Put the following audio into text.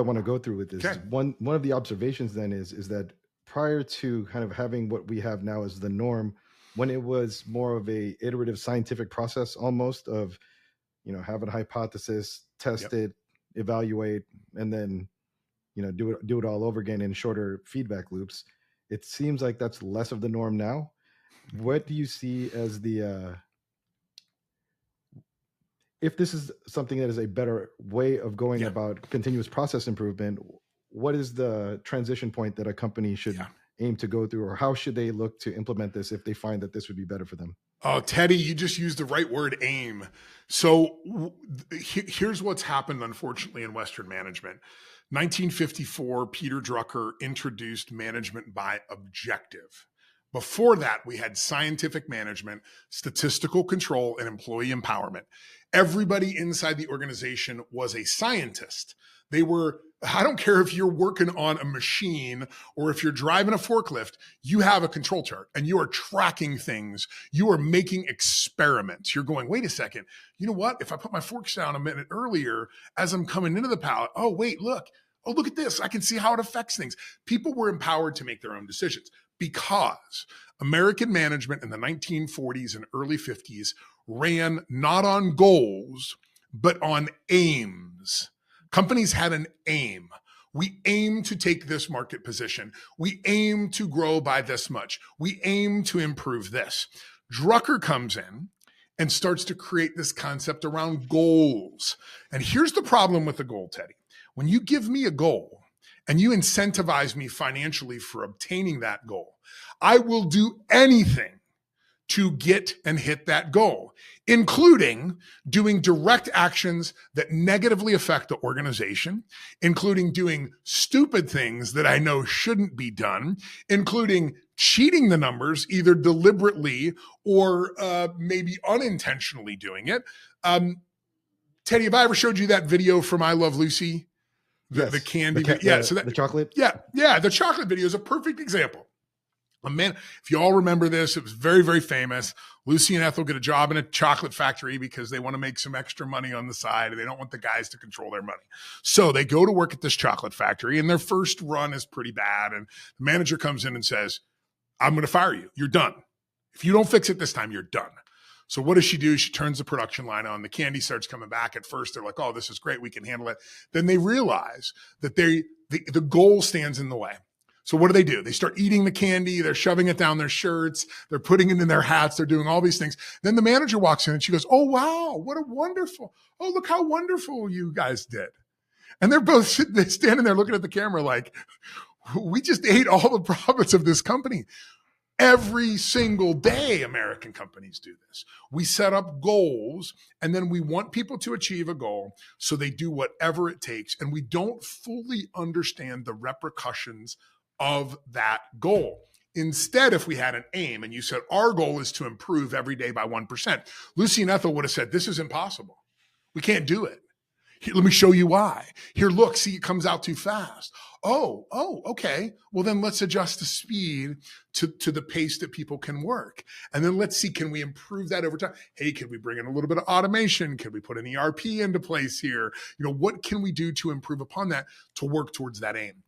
I want to go through with this Okay. is one of the observations then is that prior to kind of having what we have now as the norm, when it was more of a iterative scientific process almost of have a hypothesis, test Yep. it, evaluate, and then do it all over again in shorter feedback loops. It seems like that's less of the norm now. What do you see as the if this is something that is a better way of going Yeah. about continuous process improvement, what is the transition point that a company should Yeah. aim to go through, or how should they look to implement this if they find that this would be better for them? Oh, Teddy, you just used the right word, aim. So here's what's happened, unfortunately, in Western management. 1954, Peter Drucker introduced management by objective. Before that, we had scientific management, statistical control, and employee empowerment. Everybody inside the organization was a scientist. They were, I don't care if you're working on a machine or if you're driving a forklift, you have a control chart and you are tracking things. You are making experiments. You're going, wait a second. You know what? If I put my forks down a minute earlier as I'm coming into the pallet, oh, wait, look. Oh, look at this. I can see how it affects things. People were empowered to make their own decisions because American management in the 1940s and early 50s ran not on goals, but on aims. Companies had an aim. We aim to take this market position. We aim to grow by this much. We aim to improve this. Drucker comes in and starts to create this concept around goals. And here's the problem with the goal, Teddy. When you give me a goal and you incentivize me financially for obtaining that goal, I will do anything to get and hit that goal, including doing direct actions that negatively affect the organization, including doing stupid things that I know shouldn't be done, including cheating the numbers, either deliberately or maybe unintentionally doing it. Teddy, have I ever showed you that video from I Love Lucy? The Yes, candy video? Yeah, so the chocolate. yeah, the chocolate video is a perfect example. Man, if you all remember this, it was very, very famous. Lucy and Ethel get a job in a chocolate factory because they want to make some extra money on the side and they don't want the guys to control their money. So they go to work at this chocolate factory and their first run is pretty bad. And the manager comes in and says, I'm going to fire you. You're done. If you don't fix it this time, you're done. So what does she do? She turns the production line on. The candy starts coming back. At first, they're like, oh, this is great. We can handle it. Then they realize that the goal stands in the way. So what do? They start eating the candy. They're shoving it down their shirts. They're putting it in their hats. They're doing all these things. Then the manager walks in and she goes, oh, wow, what a wonderful. Oh, look how wonderful you guys did. And they're both standing there looking at the camera like, we just ate all the profits of this company. Every single day, American companies do this. We set up goals and then we want people to achieve a goal. So they do whatever it takes. And we don't fully understand the repercussions of that goal. Instead, if we had an aim and you said, our goal is to improve every day by 1%, Lucy and Ethel would have said, this is impossible. We can't do it. Here, let me show you why. Here, look, see, it comes out too fast. Oh, okay. Well, then let's adjust the speed to the pace that people can work. And then let's see, can we improve that over time? Hey, can we bring in a little bit of automation? Can we put an ERP into place here? What can we do to improve upon that to work towards that aim?